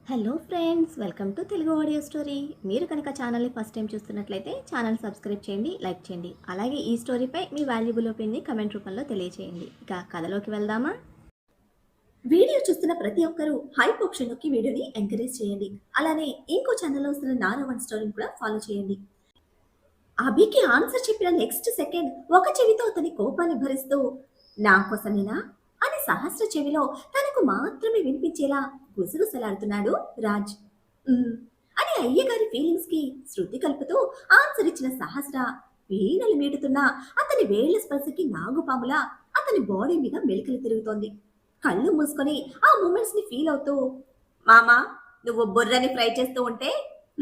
Hello friends, welcome to Telugu audio story. మీరు కనుక ఛానల్ని ఫస్ట్ టైం చూస్తున్నట్లయితే ఛానల్ సబ్స్క్రైబ్ చేయండి, లైక్ చేయండి. అలాగే ఈ స్టోరీపై మీ వాల్యుబుల్ ఒపీనియన్ని కమెంట్ రూపంలో తెలియజేయండి. ఇక కథలోకి వెళ్దామా? వీడియో చూస్తున్న ప్రతి ఒక్కరూ హైప్ ఆప్షన్ నొక్కి వీడియోని ఎంకరేజ్ చేయండి. అలానే ఇంకో ఛానల్లో వస్తున్న నానో వన్ స్టోరీని కూడా ఫాలో చేయండి. అభికి ఆన్సర్ చెప్పిన నెక్స్ట్ సెకండ్ ఒక చెవితో అతని కోపాన్ని భరిస్తూ నా కోసమేనా అని సహస్ర చెవిలో తనకు మాత్రమే వినిపించేలా గుసగుసలాడుతున్నాడు రాజ్. "ఉమ్" అని అయ్యగారి ఫీలింగ్స్ కి శృతి కలుపుతూ ఆన్సర్ ఇచ్చిన సహస్ర వీణలు మీటుతున్న అతని వేళ్ల స్పర్శకి నాగుపాములా అతని బాడీ మీద మెలికలు తిరుగుతోంది. కళ్ళు మూసుకొని ఆ మూమెంట్స్ ని ఫీల్ అవుతూ, మామా, నువ్వు బుర్రని ఫ్రై చేస్తూ ఉంటే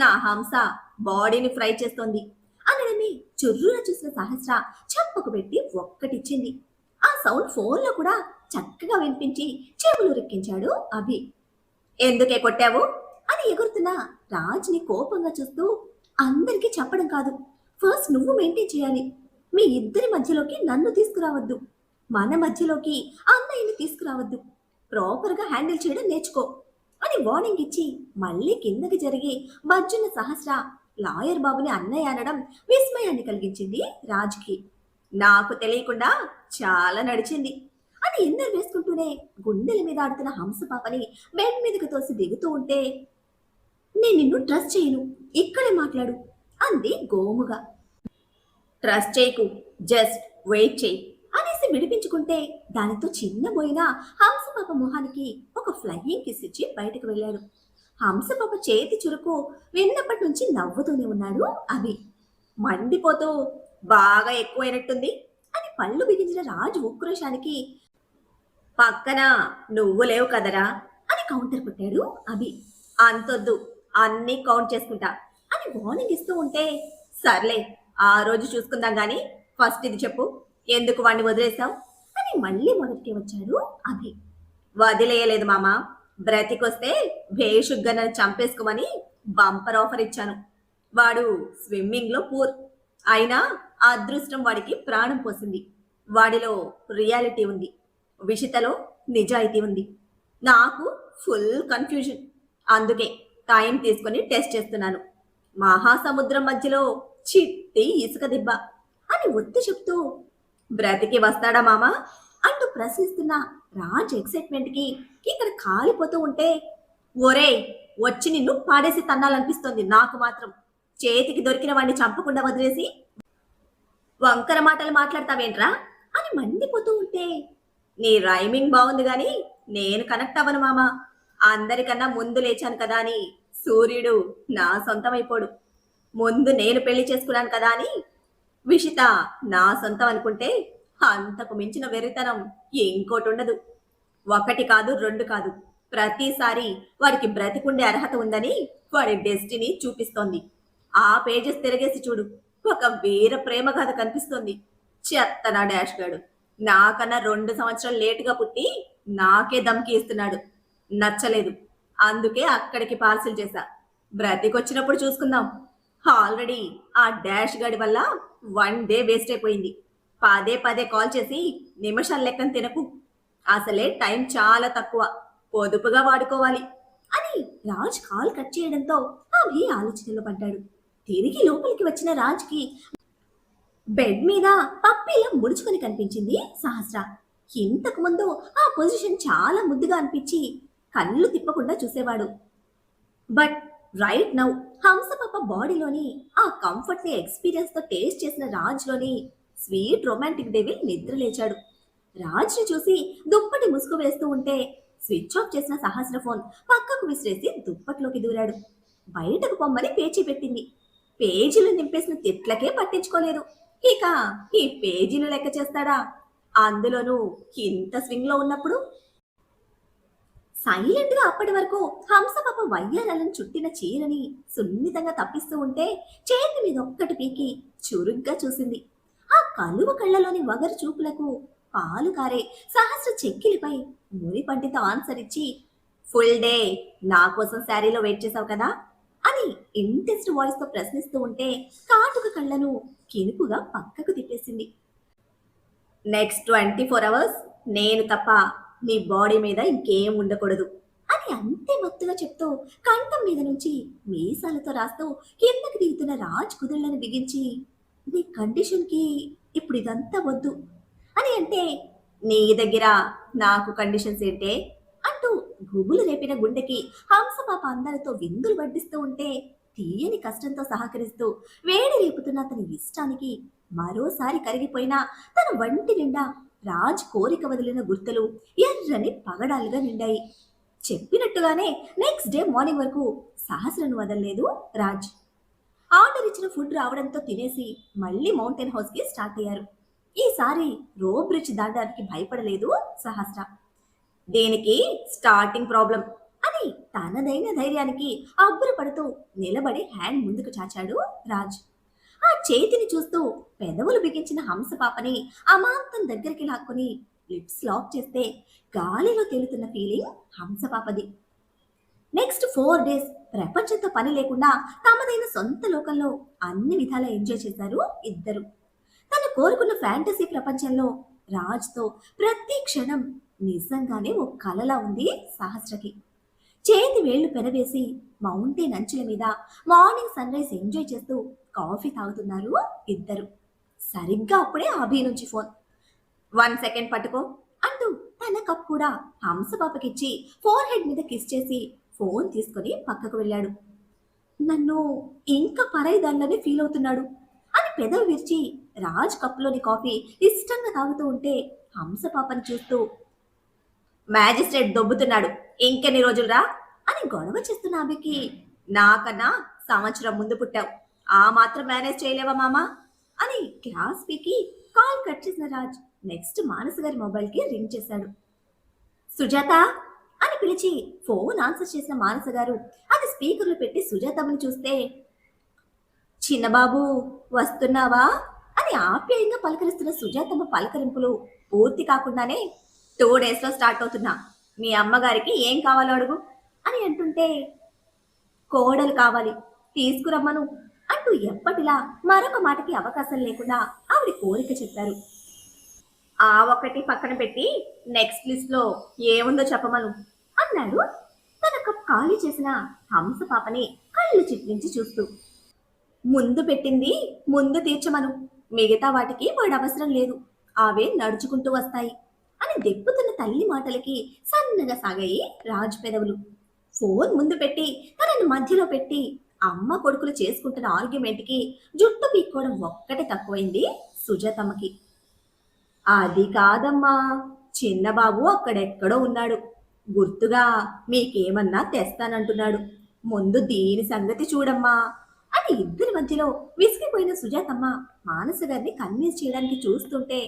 నా హంస బాడీని ఫ్రై చేస్తోంది అనడమే చుర్రున చూసిన సహస్ర చప్పకు పెట్టి ఒక్కటిచ్చింది. ఆ సౌండ్ ఫోన్లో కూడా చక్కగా వినిపించి చెవులు రెక్కించాడు అభి. ఎందుకే కొట్టావు అని ఎగురుతున్న రాజ్ని కోపంగా చూస్తూ, అందరికీ చెప్పడం కాదు, ఫస్ట్ నువ్వు మెయింటైన్ చేయాలి. మీ ఇద్దరి మధ్యలోకి నన్ను తీసుకురావద్దు, మన మధ్యలోకి అన్నయ్యని తీసుకురావద్దు, ప్రాపర్గా హ్యాండిల్ చేయడం నేర్చుకో అని వార్నింగ్ ఇచ్చి మళ్ళీ కిందకి జరిగి బజ్జున్న సహస్ర లాయర్ బాబుని అన్నయ్య అనడం విస్మయాన్ని కలిగించింది రాజ్కి. నాకు తెలియకుండా చాలా నడిచింది అని ఇన్నర్ వేసుకుంటూనే గుండెల మీద ఆడుతున్న హంసపాపని బెడ్ మీదకి తోసి దిగుతూ ఉంటే, నేను నిన్ను ట్రస్ట్ చేయను, ఇక్కడే మాట్లాడు అంది గోముగా. ట్రస్ట్ చేయకు, జస్ట్ వెయిట్ చేయి అనేసి విడిపించుకుంటే దానితో చిన్నబోయిన హంసపాప మొహానికి ఒక ఫ్లయింగ్ కిస్ ఇచ్చి బయటకు వెళ్ళాడు. హంసపాప చేతి చురుకు విన్నప్పటి నుంచి నవ్వుతూనే ఉన్నాడు అభి. మండిపోతూ, బాగా ఎక్కువైనట్టుంది అని పళ్ళు బిగించిన రాజు ఉక్రోషానికి, పక్కన నువ్వు లేవు కదరా అని కౌంటర్ కొట్టాడు అభి. అంతొద్దు, అన్నీ కౌంట్ చేసుకుంటా అని వార్నింగ్ ఇస్తూ ఉంటే, సర్లే ఆ రోజు చూసుకుందాం గాని ఫస్ట్ ఇది చెప్పు, ఎందుకు వాణ్ణి వదిలేసావు అని మళ్ళీ మొదటికి వచ్చాడు అభి. వదిలేయలేదు మామ, బ్రతికొస్తే భేషుగ్గా నన్ను చంపేసుకోమని బంపర్ ఆఫర్ ఇచ్చాను. వాడు స్విమ్మింగ్ లో పూర్ అయినా అదృష్టం వాడికి ప్రాణం పోసింది. వాడిలో రియాలిటీ ఉంది, విషితలో నిజాయితీ ఉంది. నాకు ఫుల్ కన్ఫ్యూజన్, అందుకే టైం తీసుకొని టెస్ట్ చేస్తున్నాను. మహాసముద్రం మధ్యలో చిట్టి ఇసుక దిబ్బ అని ఒత్తి చెప్తూ, బ్రతికి వస్తాడా మామా అంటూ ప్రశ్నిస్తున్న రాజ్ ఎక్సైట్మెంట్ కి ఇక్కడ కాలిపోతూ ఉంటే, ఒరే, వచ్చి నిన్ను పాడేసి తన్నాలనిపిస్తోంది నాకు మాత్రం. చేతికి దొరికిన వాడిని చంపకుండా వదిలేసి వంకర మాటలు మాట్లాడతావేంట్రా అని మండిపోతూ ఉంటే, నీ రైమింగ్ బాగుంది గాని నేను కనెక్ట్ అవ్వను మామా. అందరికన్నా ముందు లేచాను కదా అని సూర్యుడు నా సొంతమైపోడు. ముందు నేను పెళ్లి చేసుకున్నాను కదా అని విషిత నా సొంతం అనుకుంటే అంతకు మించిన వెర్రితనం ఇంకోటి ఉండదు. ఒకటి కాదు, రెండు కాదు, ప్రతిసారి వాడికి బ్రతికుండే అర్హత ఉందని వాడి డెస్టినీ చూపిస్తోంది. ఆ పేజెస్ తిరగేసి చూడు, ఒక వీర ప్రేమ కథ కనిపిస్తోంది. చెత్తనా డాష్ గాడు నాకన్నా 2 సంవత్సరాలు లేటుగా పుట్టి నాకే దమ్కి ఇస్తున్నాడు. నచ్చలేదు, అందుకే అక్కడికి పార్సిల్ చేశా. బ్రతికొచ్చినప్పుడు చూసుకుందాం. ఆల్రెడీ ఆ డాష్ గాడి వల్ల 1 డే వేస్ట్ అయిపోయింది. పదే పదే కాల్ చేసి నిమిషాల లెక్కన తినకు, అసలే టైం చాలా తక్కువ, పొదుపుగా వాడుకోవాలి అని రాజ్ కాల్ కట్ చేయడంతో అభి ఆలోచనలో పడ్డాడు. తిరిగి లోపలికి వచ్చిన రాజ్కి బెడ్ మీద పప్పిలా ముడుచుకొని కనిపించింది సహస్ర. ఇంతకు ముందు ఆ పొజిషన్ చాలా ముద్దుగా అనిపించి కళ్ళు తిప్పకుండా చూసేవాడు. బట్ రైట్ నౌ హంసపాప బాడీలోని ఆ కంఫర్ట్ ని ఎక్స్పీరియన్స్ తో టేస్ట్ చేసిన రాజ్లోని స్వీట్ రొమాంటిక్ డెవిల్ నిద్ర లేచాడు. రాజ్ని చూసి దుప్పటి ముసుగు వేస్తూ ఉంటే స్విచ్ ఆఫ్ చేసిన సహస్ర ఫోన్ పక్కకు విసిరేసి దుప్పట్లోకి దూరాడు. బయటకు పొమ్మని పేచీ పెట్టింది. పేజీలు నింపేసిన తిట్లకే పట్టించుకోలేదు. ఇక ఈ పేజీలు లెక్క చేస్తాడా, అందులోనూ ఇంత స్వింగ్ లో ఉన్నప్పుడు. సైలెంట్ గా అప్పటి వరకు హంసపాప వయ్యారాలను చుట్టిన చీరని సున్నితంగా తప్పిస్తూ ఉంటే చేతి మీద ఒక్కటి పీకి చురుగ్గా చూసింది. ఆ కలువ కళ్ళలోని వగరు చూపులకు పాలు కారే సహస్ర చెక్కిలిపై మురి పంటితో ఆన్సర్ ఇచ్చి, ఫుల్ డే నా కోసం శారీలో వెయిట్ చేసావు కదా అని ఇంట్రెస్ట్ వాయిస్ తో ప్రశ్నిస్తూ ఉంటే కాటుక కళ్ళను కినుపుగా పక్కకు తిప్పేసింది. నెక్స్ట్ 24 hours నేను తప్ప నీ బాడీ మీద ఇంకేం ఉండకూడదు అని అని అంతే మత్తుగా చెప్తూ కంఠం మీద నుంచి మీసాలతో రాస్తూ కిందకి దిగుతున్న రాజ్ కుదుళ్లను బిగించి, నీ కండిషన్కి ఇప్పుడు ఇదంతా వద్దు అని అంటే, నీ దగ్గర నాకు కండిషన్స్ ఏంటే అంటూ గుబులు రేపిన గుండెకి హంసపాప అందరితో విందులు వడ్డిస్తూ ఉంటే, తీయని కష్టంతో సహకరిస్తూ వేడి రేపుతున్న అతని ఇష్టానికి మరోసారి కరిగిపోయిన తన వంటి నిండా రాజ్ కోరిక వదిలిన గుర్తులు ఎర్రని పగడాలుగా నిండాయి. చెప్పినట్టుగానే నెక్స్ట్ డే మార్నింగ్ వరకు సహస్రను వదలలేదు రాజ్. ఆర్డర్ ఇచ్చిన ఫుడ్ రావడంతో తినేసి మళ్ళీ మౌంటైన్ హౌస్ కి స్టార్ట్ అయ్యారు. ఈసారి రో బ్రిడ్జ్ దాటడానికి భయపడలేదు సహస్ర. దేనికి స్టార్టింగ్ ప్రాబ్లం అని తనదైన ధైర్యానికి అబ్బురపడుతూ నిలబడి హ్యాండ్ ముందుకు చాచాడు రాజ్. ఆ చేతిని చూస్తూ పెదవులు బిగించిన హంసపాపని అమాంతం దగ్గరికి లాక్కుని లిప్స్ లాక్ చేస్తే గాలిలో తేలుతున్న ఫీలింగ్ హంసపాపది. నెక్స్ట్ 4 days ప్రపంచంతో పని లేకుండా తమదైన సొంత లోకంలో అన్ని విధాలా ఎంజాయ్ చేశారు ఇద్దరు. తను కోరుకున్న ఫ్యాంటసీ ప్రపంచంలో రాజ్తో ప్రతి క్షణం నిజంగానే ఓ కలలా ఉంది సహస్రకి. చేతి వేళ్లు పెనవేసి మౌంటైన్ అంచుల మీద మార్నింగ్ సన్ రైజ్ ఎంజాయ్ చేస్తూ కాఫీ తాగుతున్నారు ఇద్దరు. సరిగ్గా అప్పుడే అభి నుంచి ఫోన్. 1 second పట్టుకో అంటూ తన కప్ కూడా హంసపాపకిచ్చి ఫోర్ హెడ్ మీద కిస్ చేసి ఫోన్ తీసుకుని పక్కకు వెళ్ళాడు. నన్ను ఇంకా పరాయిదాన్లనే ఫీల్ అవుతున్నాడు అని పెదవి విరిచి రాజ్ కప్లోని కాఫీ ఇష్టంగా తాగుతూ ఉంటే హంసపాపని చూస్తూ, మ్యాజిస్ట్రేట్ దొబ్బుతున్నాడు ఇంకెన్ని రోజులురా అని గొడవ చేస్తున్న ఆమెకి, నాకన్నా సంవత్సరం ముందు పుట్టావు, ఆ మాత్రం మేనేజ్ చేయలేవా మామా అని క్లాస్ పీకి కాల్ కట్ చేసిన రాజ్ నెక్స్ట్ మానస గారి మొబైల్కి రింగ్ చేశాడు. సుజాత అని పిలిచి ఫోన్ ఆన్సర్ చేసిన మానస గారు అది స్పీకర్లో పెట్టి సుజాతమ్మని చూస్తే, చిన్నబాబు వస్తున్నావా అని ఆప్యాయంగా పలకరిస్తున్న సుజాతమ్మ పలకరింపులు పూర్తి కాకుండానే 2 daysలో స్టార్ట్ అవుతున్నా, మీ అమ్మగారికి ఏం కావాలో అడుగు అని అంటుంటే, కోడలు కావాలి తీసుకురమ్మను అంటూ ఎప్పటిలా మరొక మాటకి అవకాశం లేకుండా ఆవిడ కోరిక చెప్పారు. ఆ ఒక్కటి పక్కన పెట్టి నెక్స్ట్ లిస్ట్లో ఏముందో చెప్పమను అన్నాడు తన కప్ ఖాళీ చేసిన హంస పాపని కళ్ళు చిట్లించి చూస్తూ. ముందు పెట్టింది ముందు తీర్చమను, మిగతా వాటికి వాడు అవసరం లేదు, అవే నడుచుకుంటూ వస్తాయి అని దెప్పుతున్న తల్లి మాటలకి సన్నగా సాగాయి రాజ్ పెదవులు. ఫోన్ ముందు పెట్టి తనని మధ్యలో పెట్టి అమ్మ కొడుకులు చేసుకుంటున్న ఆర్గ్యుమెంట్కి జుట్టు పీక్కోవడం ఒక్కటే తక్కువైంది సుజాతమ్మకి. అది కాదమ్మా, చిన్నబాబు అక్కడెక్కడో ఉన్నాడు, గుర్తుగా మీకేమన్నా తెస్తానంటున్నాడు, ముందు దీని సంగతి చూడమ్మా అని ఇద్దరి మధ్యలో విసిగిపోయిన సుజాతమ్మ మానస గారిని కన్విన్స్ చేయడానికి చూస్తుంటే,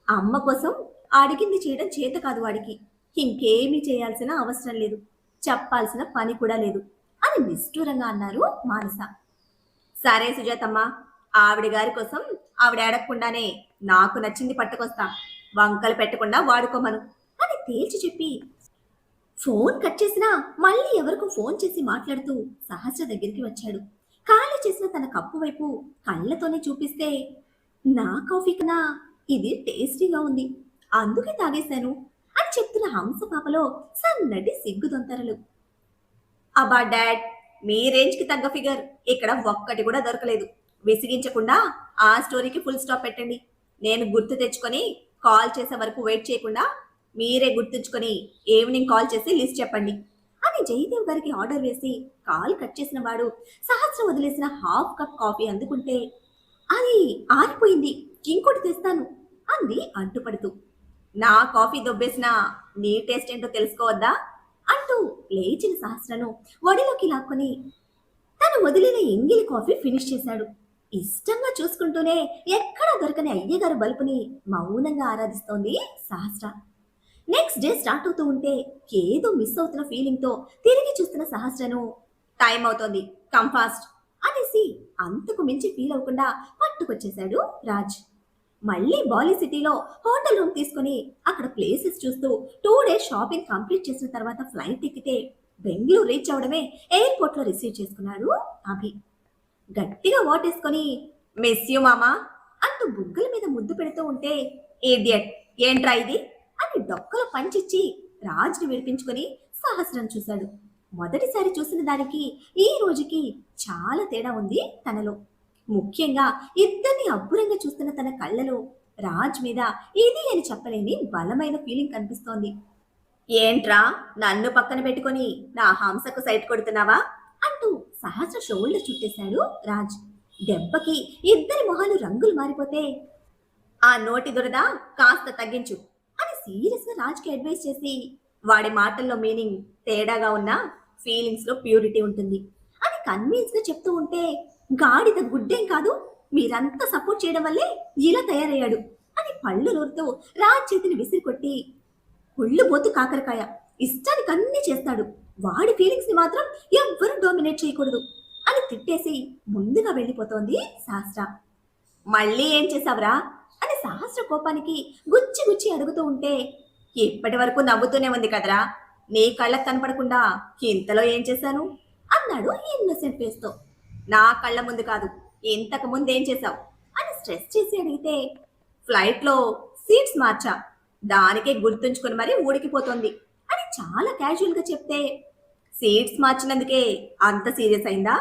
అమ్మ కోసం అడిగింది చేయడం చేత కాదు వాడికి, ఇంకేమీ చేయాల్సిన అవసరం లేదు, చెప్పాల్సిన పని కూడా లేదు అని నిష్ఠూరంగా అన్నారు మానస. సరే సుజాతమ్మ, ఆవిడ గారి కోసం ఆవిడ అడగకుండానే నాకు నచ్చింది పట్టుకొస్తా, వంకలు పెట్టకుండా వాడుకోమను అని తేల్చి చెప్పి ఫోన్ కట్ చేసినా మళ్ళీ ఎవరికో ఫోన్ చేసి మాట్లాడుతూ సహస్ర దగ్గరికి వచ్చాడు. ఖాళీ చేసిన తన కప్పు వైపు కళ్ళతోనే చూపిస్తే, నా కాఫీ కన్నా ఇది టేస్టీగా ఉంది, అందుకే తాగేశాను అని చెప్తున్న హంస పాపలో సన్నటి సిగ్గు దొంతరలు. అబ్బా డాడ్, మీ రేంజ్కి తగ్గ ఫిగర్ ఇక్కడ ఒక్కటి కూడా దొరకలేదు, విసిగించకుండా ఆ స్టోరీకి ఫుల్ స్టాప్ పెట్టండి, నేను గుర్తు తెచ్చుకొని కాల్ చేసే వరకు వెయిట్ చేయకుండా మీరే గుర్తుంచుకొని ఈవినింగ్ కాల్ చేసి లిస్ట్ చెప్పండి అని జయదేవ్ గారికి ఆర్డర్ వేసి కాల్ కట్ చేసిన వాడు సహస్ర వదిలేసిన హాఫ్ కప్ కాఫీ అందుకుంటే, అది ఆరిపోయింది ఇంకోటి తెస్తాను అంది అడ్డుపడుతూ. నా కాఫీ దొబ్బేసిన నీ టేస్ట్ ఏంటో తెలుసుకోవద్దా అంటూ లేచిన సహస్రను ఒడిలోకి లాక్కొని తను వదిలిన ఎంగిలి కాఫీ ఫినిష్ చేశాడు. ఇష్టంగా చూసుకుంటూనే ఎక్కడా దొరకని అయ్యగారు బల్పుని మౌనంగా ఆరాధిస్తోంది సహస్ర. నెక్స్ట్ డే స్టార్ట్ అవుతూ ఉంటే ఏదో మిస్ అవుతున్న ఫీలింగ్తో తిరిగి చూస్తున్న సహస్రను, టైం అవుతోంది కమ్ ఫాస్ట్ అనేసి అంతకు మించి ఫీల్ అవ్వకుండా పట్టుకొచ్చేశాడు రాజ్. మళ్ళీ బాలీ సిటీలో హోటల్ రూమ్ తీసుకుని అక్కడ ప్లేసెస్ చూస్తూ 2 days షాపింగ్ కంప్లీట్ చేసిన తర్వాత ఫ్లైట్ ఎక్కితే బెంగళూరు రీచ్ అవడమే ఎయిర్పోర్ట్లో రిసీవ్ చేసుకున్నాడు అభి. గట్టిగా వాటేసుకొని, మిస్ యూ మామా అంటూ బుగ్గల మీద ముద్దు పెడుతూ ఉంటే, ఇడియట్ ఏంట్రా ఇది అని డొక్కలో పంచిచ్చి రాజ్ని విడిపించుకొని సహస్రం చూశాడు. మొదటిసారి చూసిన దానికి ఈ రోజుకి చాలా తేడా ఉంది తనలో. ముఖ్యంగా ఇద్దరిని అబ్బురంగా చూస్తున్న తన కళ్ళలో రాజ్ మీద ఇది అని చెప్పలేని బలమైన ఫీలింగ్ కనిపిస్తోంది. ఏంట్రా, నన్ను పక్కన పెట్టుకొని నా హంసకు సైట్ కొడుతున్నావా? అంటూ సహస్ర షోల్డర్ చుట్టేశాడు రాజ్. దెబ్బకి ఇద్దరి మొహాలు రంగులు మారిపోతే ఆ నోటి దురద కాస్త తగ్గించు అని సీరియస్ గా రాజ్కి అడ్వైస్ చేసి వాడి మాటల్లో మీనింగ్ తేడాగా ఉన్నా ఫీలింగ్స్ లో ప్యూరిటీ ఉంటుంది అని కన్విన్స్ గా చెప్తూ ఉంటే గాడిద గుడ్డేం కాదు, మీరంతా సపోర్ట్ చేయడం వల్లే ఇలా తయారయ్యాడు అని పళ్ళు నూరుతూ రాజ్ చేతిని విసిరి కొట్టి, ఒళ్ళు బోతు కాకరకాయ, ఇష్టానికి అన్ని చేస్తాడు, వాడి ఫీలింగ్స్ ని మాత్రం ఎవ్వరూ డామినేట్ చేయకూడదు అని తిట్టేసి ముందుగా వెళ్ళిపోతోంది సహస్ర. మళ్ళీ ఏం చేసావురా అని సహస్ర కోపానికి గుచ్చి గుచ్చి అడుగుతూ ఉంటే ఇప్పటి వరకు నవ్వుతూనే ఉంది కదరా, నీ కళ్ళకు కనపడకుండా ఇంతలో ఏం చేశాను అన్నాడు ఇన్నోసెంట్ ఫేస్ తో. నా కళ్ళ ముందు కాదు, ఇంతకు ముందు ఏం చేశావు అని స్ట్రెస్ చేసి అడిగితే ఫ్లైట్ లో సీట్స్ మార్చా, దానికే గుర్తుంచుకొని మరీ ఊడికిపోతుంది అని చాలా క్యాజువల్ గా చెప్తే సీట్స్ మార్చినందుకే అంత సీరియస్ అయిందా,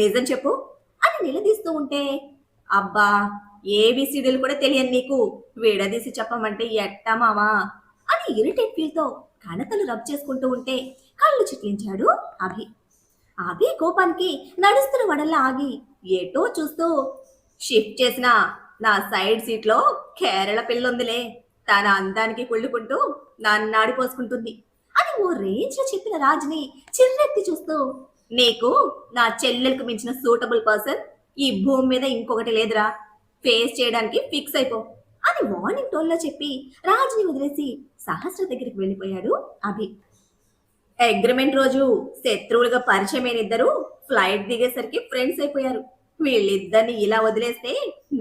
నిజం చెప్పు అని నిలదీస్తూ ఉంటే అబ్బా, ఏబిసిడీలు కూడా తెలియని నీకు విడదీసి చెప్పమంటే ఎట్టా మావా అని ఇరిటేట్ ఫీల్ తో కణతలు రబ్ చేసుకుంటూ ఉంటే కళ్ళు చిట్లించాడు అభి. అభి కోపానికి నడుస్తున్న వడల్లా ఆగి ఏటో చూస్తూ, షిఫ్ట్ చేసిన నా సైడ్ సీట్ లో కేరళ పిల్లుందిలే, తన అందానికి కుళ్ళుకుంటూ నన్ను ఆడిపోసుకుంటుంది అని ఓ రేంజ్ లో చెప్పిన రాజుని చిర్రెత్తి చూస్తూ, నీకు నా చెల్లెలకు మించిన సూటబుల్ పర్సన్ ఈ భూమి మీద ఇంకొకటి లేదురా, ఫేస్ చేయడానికి ఫిక్స్ అయిపో అని వార్నింగ్ టోన్ లో చెప్పి రాజుని వదిలేసి సహస్ర దగ్గరికి వెళ్ళిపోయాడు అభి. అగ్రిమెంట్ రోజు శత్రువులుగా పరిచయమైన ఇద్దరు ఫ్లైట్ దిగేసరికి ఫ్రెండ్స్ అయిపోయారు, వీళ్ళిద్దరిని ఇలా వదిలేస్తే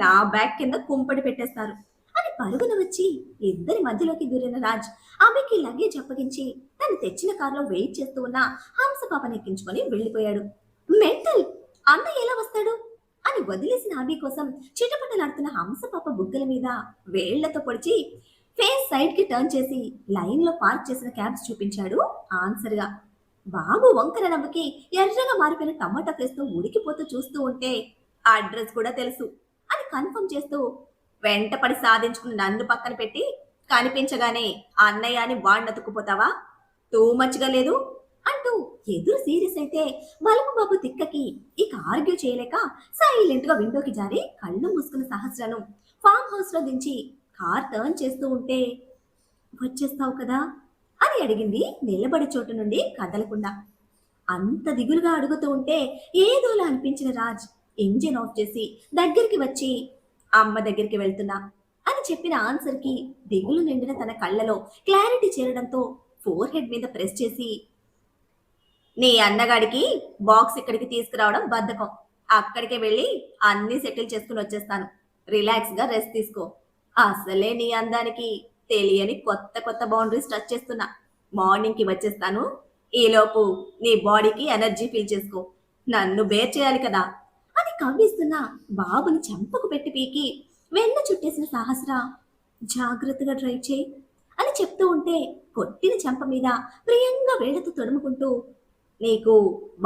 నా బ్యాగ్ కింద కుంపడి పెట్టేస్తారు అని పరుగున వచ్చి ఇద్దరి మధ్యలోకి దూరిన రాజ్ అభికి లగేజ్ అప్పగించి తను తెచ్చిన కారులో వెయిట్ చేస్తూ ఉన్న హంస పాపని ఎక్కించుకొని వెళ్ళిపోయాడు. మెంటల్, అన్న ఎలా వస్తాడు అని వదిలేసిన అభి కోసం చిటపటలాడుతున్న హంస పాప బుగ్గల మీద వేళ్లతో పొడిచి ఫేస్ సైడ్ కి టర్న్ చేసి లైన్ లో పార్క్ చేసిన క్యాబ్స్ చూపించాడు ఆన్సర్ గా. బాబు వంకర నవ్వుకి ఎర్రగా మారిపోయిన టమాటా ఫేస్ తో ఉడికిపోతూ చూస్తూ ఉంటే అడ్రస్ కూడా తెలుసు అని కన్ఫర్మ్ చేస్తూ వెంటపడి సాధించుకుని నన్ను పక్కన పెట్టి కనిపించగానే అన్నయ్య అని వాడినతుక్కుపోతావా, టూ మచ్గా లేదు అంటూ ఎదురు సీరియస్ అయితే బలపు బాబు తిక్కకి ఇక ఆర్గ్యూ చేయలేక సైలెంట్ గా విండోకి జారి కళ్ళు మూసుకున్న సహస్రను ఫామ్ హౌస్ లో దించి కార్ టర్న్ చేస్తూ ఉంటే వచ్చేస్తావు కదా అని అడిగింది నిలబడి చోటు నుండి కదలకుండా. అంత దిగులుగా అడుగుతూ ఉంటే ఏదోలా అనిపించిన రాజ్ ఇంజిన్ ఆఫ్ చేసి దగ్గరికి వచ్చి అమ్మ దగ్గరికి వెళ్తున్నా అని చెప్పిన ఆన్సర్ కి దిగులు నిండిన తన కళ్ళలో క్లారిటీ చేరడంతో ఫోర్ హెడ్ మీద ప్రెస్ చేసి, నీ అన్నగాడికి బాక్స్ ఇక్కడికి తీసుకురావడం బద్ధకం, అక్కడికే వెళ్ళి అన్ని సెటిల్ చేసుకుని వచ్చేస్తాను, రిలాక్స్ గా రెస్ట్ తీసుకో, అసలే నీ అందానికి తెలియని కొత్త కొత్త బౌండరీస్ టచ్ చేస్తున్నా, మార్నింగ్ కి వచ్చేస్తాను, ఈలోపు నీ బాడీకి ఎనర్జీ ఫీల్ చేసుకో, నన్ను బేర్ చేయాలి కదా అని కవ్విస్తున్న బాబుని చెంపకు పెట్టి పీకి వెన్న చుట్టేసిన సహస్ర జాగ్రత్తగా డ్రైవ్ చేయి అని చెప్తూ ఉంటే కొట్టిన చెంప మీద ప్రియంగా వేళ్లతో తొడుముకుంటూ, నీకు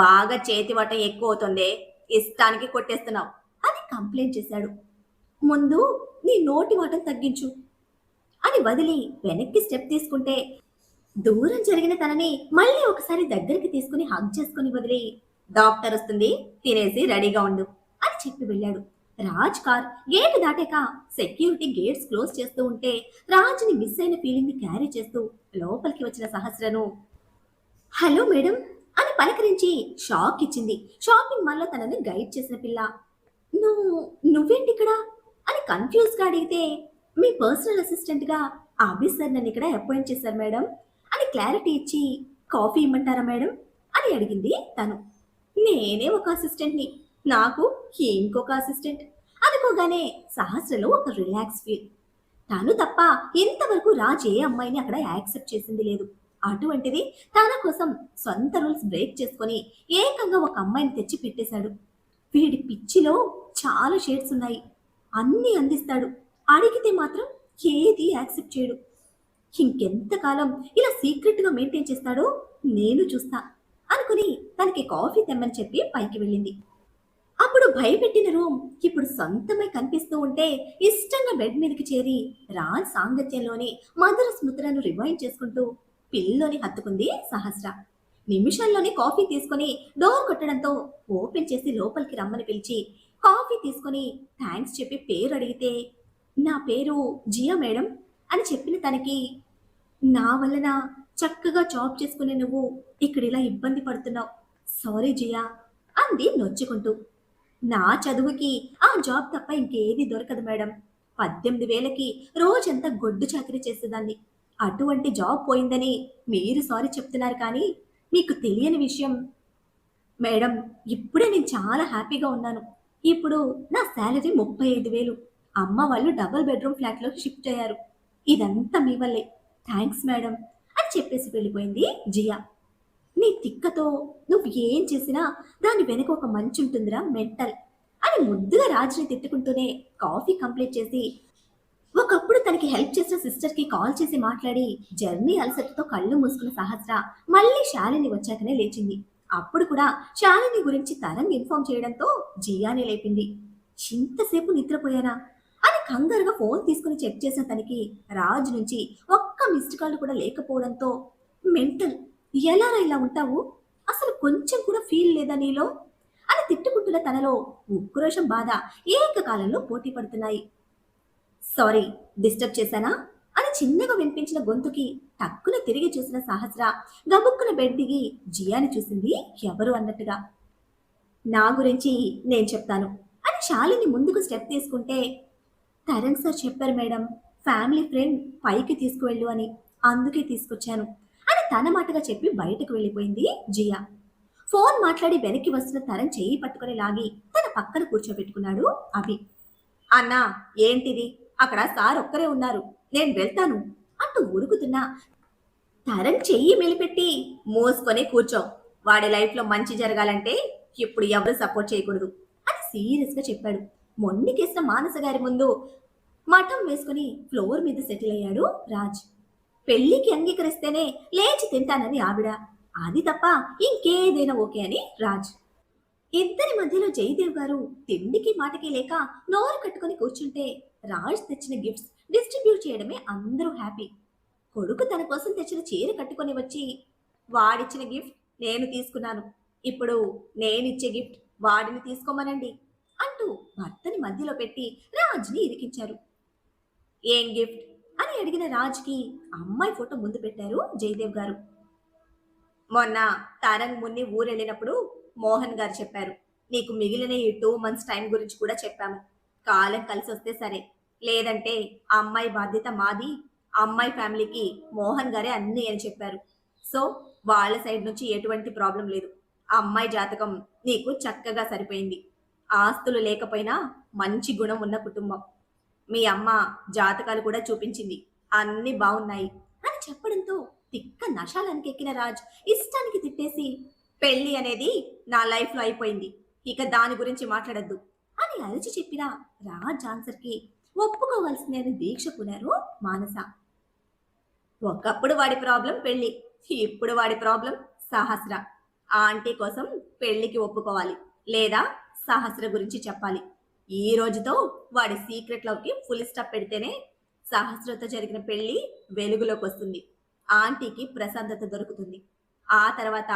బాగా చేతివాట ఎక్కువ అవుతుందే, ఇష్టానికి కొట్టేస్తున్నావు అని కంప్లైంట్ చేశాడు. ముందు నీ నోటి వాటం తగ్గించు అని వదిలి వెనక్కి స్టెప్ తీసుకుంటే దూరం జరిగిన తనని మళ్ళీ ఒకసారి దగ్గరికి తీసుకుని హగ్ చేసుకుని వదిలి, డాక్టర్ వస్తుంది, తినేసి రెడీగా ఉండు అని చెప్పి వెళ్ళాడు. రాజ్ కార్ గేట్ దాటాక సెక్యూరిటీ గేట్స్ క్లోజ్ చేస్తూ ఉంటే రాజ్ని మిస్ అయిన ఫీలింగ్ ని క్యారీ చేస్తూ లోపలికి వచ్చిన సహస్రను హలో మేడం అని పలకరించి షాక్ ఇచ్చింది షాపింగ్ మాల్లో తనని గైడ్ చేసిన పిల్ల. నువ్వేంటి ఇక్కడ అని కన్ఫ్యూజ్ గా అడిగితే, మీ పర్సనల్ అసిస్టెంట్ గా అభి సార్ నన్ను ఇక్కడ అపాయింట్ చేశారు మేడం అని క్లారిటీ ఇచ్చి, కాఫీ ఇమ్మంటారా మేడం అని అడిగింది తను. నేనే ఒక అసిస్టెంట్ని, నాకు ఇంకొక అసిస్టెంట్ అనుకోగానే సహస్రలో ఒక రిలాక్స్ ఫీల్. తను తప్ప ఇంతవరకు రాజ్ ఏ అమ్మాయిని అక్కడ యాక్సెప్ట్ చేసింది లేదు. అటువంటిది తన కోసం సొంత రూల్స్ బ్రేక్ చేసుకొని ఏకంగా ఒక అమ్మాయిని తెచ్చి పెట్టేశాడు. వీడి పిచ్చిలో చాలా షేడ్స్ ఉన్నాయి, అన్నీ అందిస్తాడు, అడిగితే మాత్రం ఏది యాక్సెప్ట్ చేయడు. ఇంకెంతకాలం ఇలా సీక్రెట్ గా మెయింటైన్ చేస్తాడో నేను చూస్తా అనుకుని తనకి కాఫీ తెమ్మని చెప్పి పైకి వెళ్ళింది. అప్పుడు భయపెట్టిన రూమ్ ఇప్పుడు సొంతమై కనిపిస్తూ ఉంటే ఇష్టంగా బెడ్ మీదకి చేరి రాజ్ సాంగత్యంలోని మధుర స్మృతులను రివైండ్ చేసుకుంటూ పిల్లోని హత్తుకుంది సహస్ర. నిమిషాల్లోనే కాఫీ తీసుకొని డోర్ కొట్టడంతో ఓపెన్ చేసి లోపలికి రమ్మని పిలిచి కాఫీ తీసుకొని థ్యాంక్స్ చెప్పి పేరు అడిగితే, నా పేరు జియా మేడం అని చెప్పిన తనకి, నా వలన చక్కగా జాబ్ చేసుకునే నువ్వు ఇక్కడ ఇలా ఇబ్బంది పడుతున్నావు, సారీ జియా అంది నొచ్చుకుంటూ. నా చదువుకి ఆ జాబ్ తప్ప ఇంకేది దొరకదు మేడం. 18,000కి రోజంతా గొడ్డు చాకరీ చేసేదాన్ని. అటువంటి జాబ్ పోయిందని మీరు సారీ చెప్తున్నారు కానీ మీకు తెలియని విషయం మేడం, ఇప్పుడే నేను చాలా హ్యాపీగా ఉన్నాను. ఇప్పుడు నా శాలరీ 35,000. అమ్మ వాళ్ళు డబుల్ బెడ్రూమ్ ఫ్లాట్లోకి షిఫ్ట్ అయ్యారు. ఇదంతా మీ వల్లే. థ్యాంక్స్ మేడం అని చెప్పేసి వెళ్ళిపోయింది జియా. నీ తిక్కతో నువ్వు ఏం చేసినా దాని వెనక ఒక మంచి ఉంటుందిరా మెంటల్ అని ముద్దుగా రాజుని తిట్టుకుంటూనే కాఫీ కంప్లీట్ చేసి, ఒకప్పుడు తనకి హెల్ప్ చేసిన సిస్టర్కి కాల్ చేసి మాట్లాడి జర్నీ అలసటతో కళ్ళు మూసుకున్న సహస్ర మళ్ళీ శాలిని వచ్చాకనే లేచింది. అప్పుడు కూడా శాలిని గురించి తరంగ్ ఇన్ఫార్మ్ చేయడంతో జియాని లేపింది. ఇంతసేపు నిద్రపోయానా అని కంగారుగా ఫోన్ తీసుకుని చెక్ చేసిన తనకి రాజ్ నుంచి ఒక్క మిస్డ్ కాల్ కూడా లేకపోవడంతో, మెంటల్, ఎలారా ఇలా ఉంటావు, అసలు కొంచెం కూడా ఫీల్ లేదా నీలో అని తిట్టుకుంటున్న తనలో ఉక్రోషం బాధ ఏకకాలంలో పోటీ పడుతున్నాయి. సారీ, డిస్టర్బ్ చేశానా అని చిన్నగా వినిపించిన గొంతుకి టక్కున తిరిగి చూసిన సహస్ర గబుక్కున బెడ్ దిగి జియాని చూసింది ఎవరు అన్నట్టుగా. నా గురించి నేను చెప్తాను అని శాలిని ముందుకు స్టెప్ తీసుకుంటే, తరంగ్ సార్ చెప్పారు మేడం, ఫ్యామిలీ ఫ్రెండ్ పైకి తీసుకువెళ్ళు అని, అందుకే తీసుకొచ్చాను అని తన మాటగా చెప్పి బయటకు వెళ్ళిపోయింది జియా. ఫోన్ మాట్లాడి వెనక్కి వస్తున్న తరంగ్ చెయ్యి పట్టుకొని లాగి తన పక్కన కూర్చోబెట్టుకున్నాడు అభి. అన్నా ఏంటిది, అక్కడ సార్ ఒక్కరే ఉన్నారు, నేను వెళ్తాను అంటూ ఉరుకుతున్నా తరంగ్ చెయ్యి మెలిపెట్టి, మోసుకొని కూర్చో, వాడి లైఫ్లో మంచి జరగాలంటే ఇప్పుడు ఎవరు సపోర్ట్ చేయకూడదు అని సీరియస్ గా చెప్పాడు. మొండికేసిన మానస గారి ముందు మఠం వేసుకుని ఫ్లోర్ మీద సెటిల్ అయ్యాడు రాజ్. పెళ్లికి అంగీకరిస్తేనే లేచి తింటానని ఆవిడ, అది తప్ప ఇంకేదైనా ఓకే అని రాజ్. ఇద్దరి మధ్యలో జయదేవ్ గారు తిండికి మాటకి లేక నోరు కట్టుకుని కూర్చుంటే రాజ్ తెచ్చిన గిఫ్ట్స్ డిస్ట్రిబ్యూట్ చేయడమే అందరూ హ్యాపీ. కొడుకు తన కోసం తెచ్చిన చీర కట్టుకొని వచ్చి, వాడిచ్చిన గిఫ్ట్ నేను తీసుకున్నాను, ఇప్పుడు నేనిచ్చే గిఫ్ట్ వాడిని తీసుకోమనండి అంటూ భర్తని మధ్యలో పెట్టి రాజ్ని ఇరికించారు. ఏం గిఫ్ట్ అని అడిగిన రాజ్కి అమ్మాయి ఫోటో ముందు పెట్టారు జయదేవ్ గారు. మొన్న తరంగ్ మున్ని ఊరెళ్ళినప్పుడు మోహన్ గారు చెప్పారు, నీకు మిగిలిన ఈ 2 months టైం గురించి కూడా చెప్పాము. కాలం కలిసి వస్తే సరే, లేదంటే అమ్మాయి బాధ్యత మాది, అమ్మాయి ఫ్యామిలీకి మోహన్ గారే అన్నీ అని చెప్పారు. సో వాళ్ళ సైడ్ నుంచి ఎటువంటి ప్రాబ్లం లేదు. అమ్మాయి జాతకం నీకు చక్కగా సరిపోయింది. ఆస్తులు లేకపోయినా మంచి గుణం ఉన్న కుటుంబం. మీ అమ్మ జాతకాలు కూడా చూపించింది, అన్నీ బాగున్నాయి అని చెప్పడంతో తిక్క నశాలానికి ఎక్కిన రాజ్ ఇష్టానికి తిట్టేసి, పెళ్లి అనేది నా లైఫ్లో అయిపోయింది, ఇక దాని గురించి మాట్లాడద్దు అని అరిచి చెప్పిన రాజ్ ఆన్సర్కి ఒప్పుకోవాల్సిందని దీక్ష పునారు మానస. ఒకప్పుడు వాడి ప్రాబ్లం పెళ్లి, ఇప్పుడు వాడి ప్రాబ్లం సహస్ర. ఆ ఆంటీ కోసం పెళ్లికి ఒప్పుకోవాలి, లేదా సహస్ర గురించి చెప్పాలి. ఈ రోజుతో వాడి సీక్రెట్ లవ్కి ఫుల్ స్టాప్ పెడితేనే సహస్రతో జరిగిన పెళ్లి వెలుగులోకి వస్తుంది, ఆంటీకి ప్రశాంతత దొరుకుతుంది. ఆ తర్వాత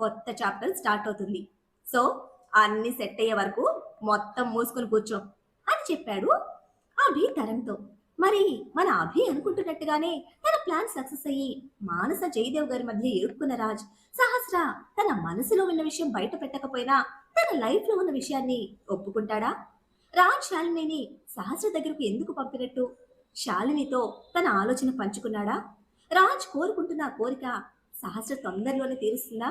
కొత్త చాప్టర్ స్టార్ట్ అవుతుంది. సో అన్ని సెట్ అయ్యే వరకు మొత్తం మూసుకొని కూర్చో అని చెప్పాడు అభి తరంతో. మరి మన అభి అనుకుంటున్నట్టుగానే తన ప్లాన్ సక్సెస్ అయ్యి మానస జయదేవ్ గారి మధ్య ఇరుక్కున్న రాజ్ సహస్ర తన మనసులో ఉన్న విషయం బయట పెట్టకపోయినా తన లైఫ్ లో ఉన్న విషయాన్ని ఒప్పుకుంటాడా? రాజ్ శాలినిని సహస్ర దగ్గరకు ఎందుకు పంపినట్టు శాలినితో తన ఆలోచన పంచుకున్నాడా? రాజ్ కోరుకుంటున్న కోరిక సహస్ర తొందరలోనే తీరుస్తుందా?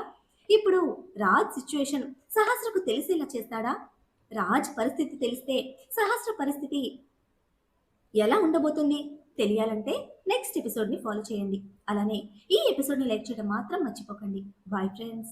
ఇప్పుడు రాజ్ సిచ్యువేషన్ సహస్రకు తెలిసేలా చేస్తాడా? రాజ్ పరిస్థితి తెలిస్తే సహస్ర పరిస్థితి ఎలా ఉండబోతుంది తెలియాలంటే నెక్స్ట్ ఎపిసోడ్ని ఫాలో చేయండి. అలానే ఈ ఎపిసోడ్ని లైక్ చేయడం మాత్రం మర్చిపోకండి. Bye friends.